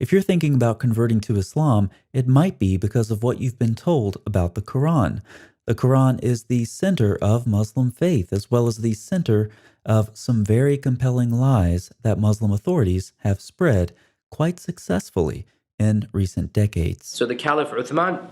If you're thinking about converting to Islam, it might be because of what you've been told about the Quran. The Quran is the center of Muslim faith, as well as the center of some very compelling lies that Muslim authorities have spread quite successfully in recent decades. So the Caliph Uthman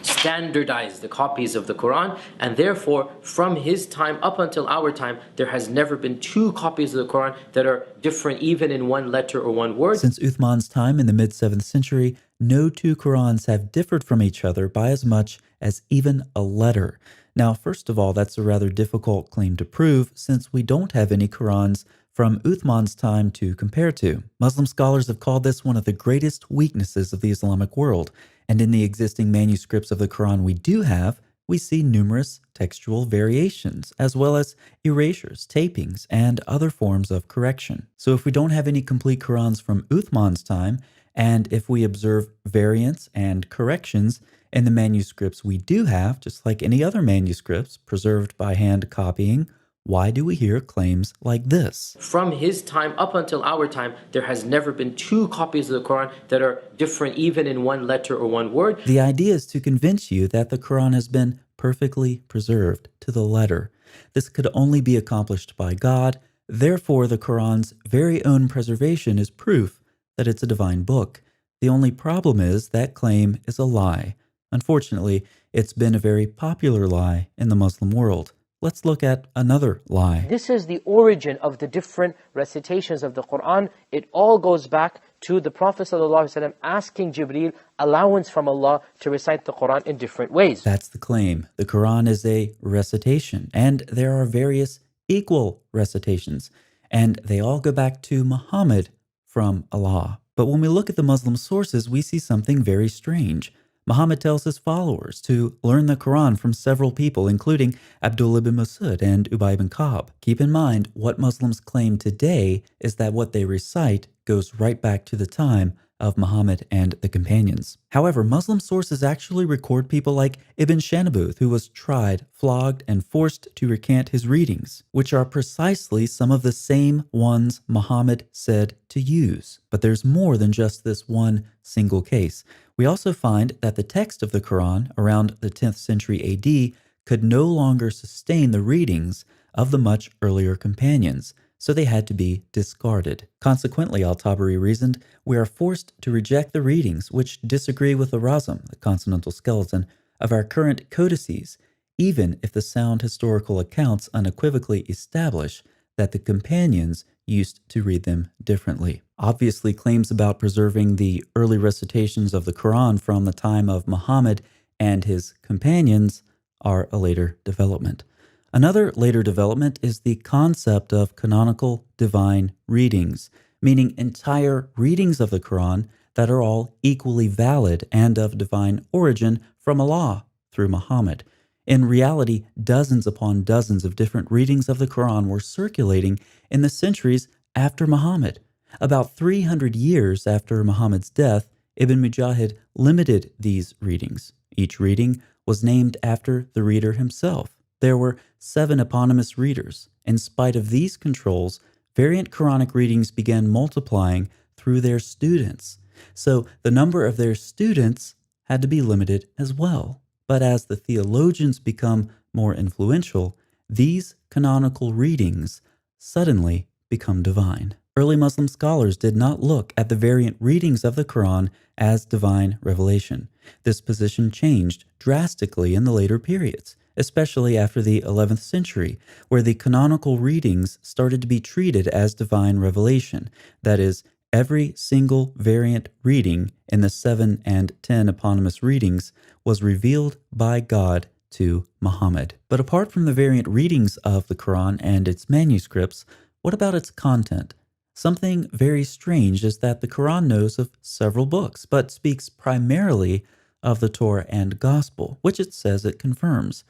standardized the copies of the Quran, and therefore from his time up until our time there has never been two copies of the Quran that are different even in one letter or one word. Since Uthman's time in the mid-7th century, no two Qurans have differed from each other by as much as even a letter. Now, first of all, that's a rather difficult claim to prove since we don't have any Qurans from Uthman's time to compare to. Muslim scholars have called this one of the greatest weaknesses of the Islamic world, and in the existing manuscripts of the Quran we do have, we see numerous textual variations, as well as erasures, tapings, and other forms of correction. So if we don't have any complete Qurans from Uthman's time, and if we observe variants and corrections in the manuscripts we do have, just like any other manuscripts preserved by hand copying, why do we hear claims like this? From his time up until our time, there has never been two copies of the Quran that are different even in one letter or one word. The idea is to convince you that the Quran has been perfectly preserved to the letter. This could only be accomplished by God. Therefore, the Quran's very own preservation is proof that it's a divine book. The only problem is that claim is a lie. Unfortunately, it's been a very popular lie in the Muslim world. Let's look at another lie. This is the origin of the different recitations of the Quran. It all goes back to the Prophet ﷺ asking Jibreel allowance from Allah to recite the Quran in different ways. That's the claim. The Quran is a recitation, and there are various equal recitations, and they all go back to Muhammad from Allah. But when we look at the Muslim sources, we see something very strange. Muhammad tells his followers to learn the Quran from several people, including Abdullah ibn Masud and Ubay ibn Ka'b. Keep in mind, what Muslims claim today is that what they recite goes right back to the time of Muhammad and the companions. However, Muslim sources actually record people like Ibn Shanabuth, who was tried, flogged, and forced to recant his readings, which are precisely some of the same ones Muhammad said to use. But there's more than just this one single case. We also find that the text of the Quran around the 10th century AD could no longer sustain the readings of the much earlier companions, so they had to be discarded. Consequently, Al-Tabari reasoned, we are forced to reject the readings which disagree with the razm, the consonantal skeleton, of our current codices, even if the sound historical accounts unequivocally establish that the companions used to read them differently. Obviously, claims about preserving the early recitations of the Quran from the time of Muhammad and his companions are a later development. Another later development is the concept of canonical divine readings, meaning entire readings of the Quran that are all equally valid and of divine origin from Allah through Muhammad. In reality, dozens upon dozens of different readings of the Quran were circulating in the centuries after Muhammad. About 300 years after Muhammad's death, Ibn Mujahid limited these readings. Each reading was named after the reader himself. There were 7 eponymous readers. In spite of these controls, variant Quranic readings began multiplying through their students. So the number of their students had to be limited as well. But as the theologians become more influential, these canonical readings suddenly become divine. Early Muslim scholars did not look at the variant readings of the Quran as divine revelation. This position changed drastically in the later periods, especially after the 11th century, where the canonical readings started to be treated as divine revelation. That is, every single variant reading in the 7 and 10 eponymous readings was revealed by God to Muhammad. But apart from the variant readings of the Quran and its manuscripts, what about its content? Something very strange is that the Quran knows of several books, but speaks primarily of the Torah and Gospel, which it says it confirms.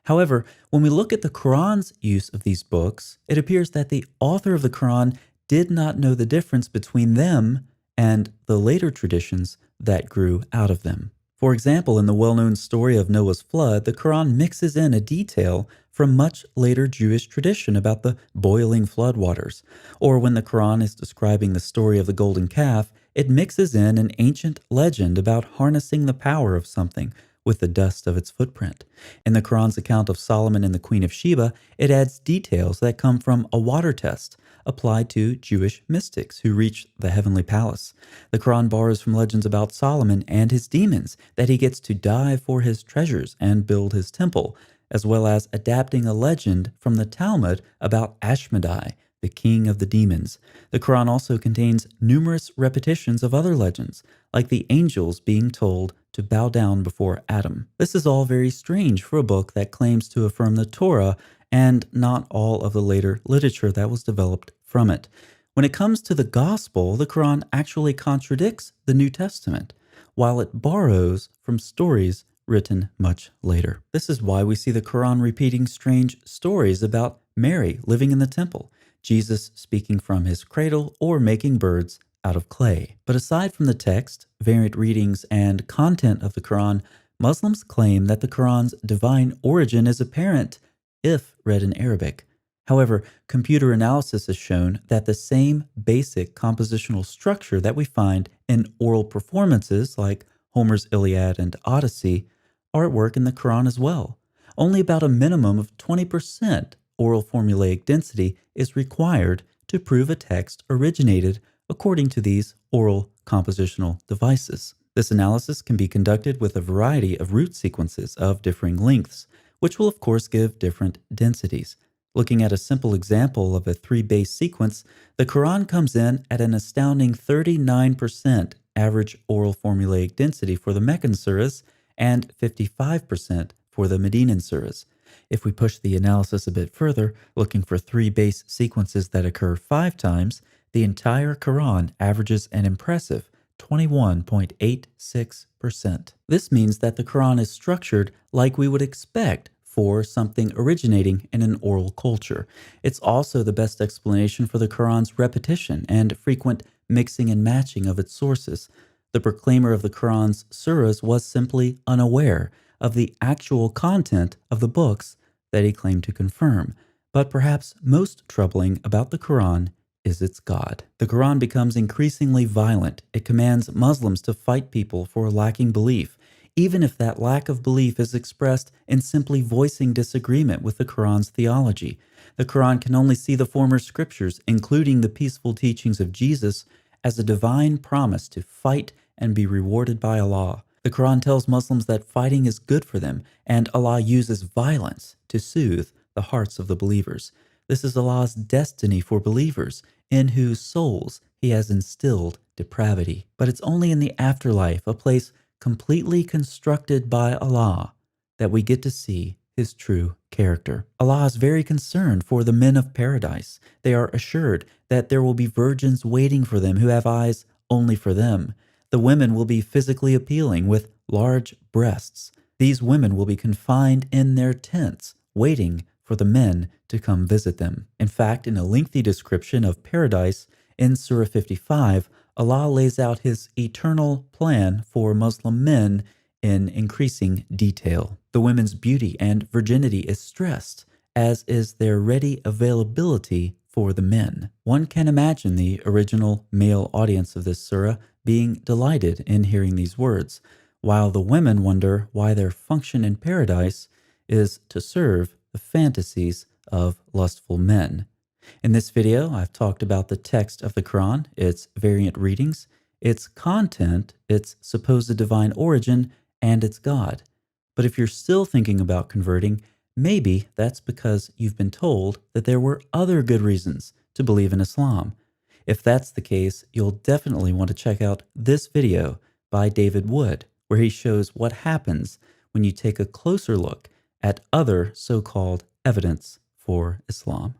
However, when we look at the Quran's use of these books, it appears that the author of the Quran did not know the difference between them and the later traditions that grew out of them. For example, in the well-known story of Noah's flood, the Quran mixes in a detail from much later Jewish tradition about the boiling floodwaters. Or when the Quran is describing the story of the golden calf, it mixes in an ancient legend about harnessing the power of something with the dust of its footprint. In the Quran's account of Solomon and the Queen of Sheba, it adds details that come from a water test applied to Jewish mystics who reached the heavenly palace. The Quran borrows from legends about Solomon and his demons, that he gets to die for his treasures and build his temple, as well as adapting a legend from the Talmud about Ashmedai, the king of the demons. The Quran also contains numerous repetitions of other legends, like the angels being told to bow down before Adam. This is all very strange for a book that claims to affirm the Torah and not all of the later literature that was developed from it. When it comes to the gospel, the Quran actually contradicts the New Testament, while it borrows from stories written much later. This is why we see the Quran repeating strange stories about Mary living in the temple, Jesus speaking from his cradle, or making birds out of clay. But aside from the text, variant readings, and content of the Quran, Muslims claim that the Quran's divine origin is apparent if read in Arabic. However, computer analysis has shown that the same basic compositional structure that we find in oral performances like Homer's Iliad and Odyssey are at work in the Quran as well. Only about a minimum of 20% oral formulaic density is required to prove a text originated according to these oral compositional devices. This analysis can be conducted with a variety of root sequences of differing lengths, which will of course give different densities. Looking at a simple example of a 3-base sequence, the Quran comes in at an astounding 39% average oral formulaic density for the Meccan surahs and 55% for the Medinan surahs. If we push the analysis a bit further, looking for 3-base sequences that occur 5 times, the entire Quran averages an impressive 21.86%. This means that the Quran is structured like we would expect for something originating in an oral culture. It's also the best explanation for the Quran's repetition and frequent mixing and matching of its sources. The proclaimer of the Quran's surahs was simply unaware of the actual content of the books that he claimed to confirm. But perhaps most troubling about the Quran is its God. The Quran becomes increasingly violent. It commands Muslims to fight people for lacking belief, even if that lack of belief is expressed in simply voicing disagreement with the Quran's theology. The Quran can only see the former scriptures, including the peaceful teachings of Jesus, as a divine promise to fight and be rewarded by Allah. The Quran tells Muslims that fighting is good for them, and Allah uses violence to soothe the hearts of the believers. This is Allah's destiny for believers, in whose souls He has instilled depravity. But it's only in the afterlife, a place completely constructed by Allah, that we get to see His true character. Allah is very concerned for the men of paradise. They are assured that there will be virgins waiting for them who have eyes only for them. The women will be physically appealing with large breasts. These women will be confined in their tents, waiting for the men to come visit them. In fact, in a lengthy description of paradise in Surah 55, Allah lays out His eternal plan for Muslim men in increasing detail. The women's beauty and virginity is stressed, as is their ready availability for the men. One can imagine the original male audience of this surah being delighted in hearing these words, while the women wonder why their function in paradise is to serve the fantasies of lustful men. In this video, I've talked about the text of the Quran, its variant readings, its content, its supposed divine origin, and its God. But if you're still thinking about converting, maybe that's because you've been told that there were other good reasons to believe in Islam. If that's the case, you'll definitely want to check out this video by David Wood, where he shows what happens when you take a closer look at other so-called evidence for Islam.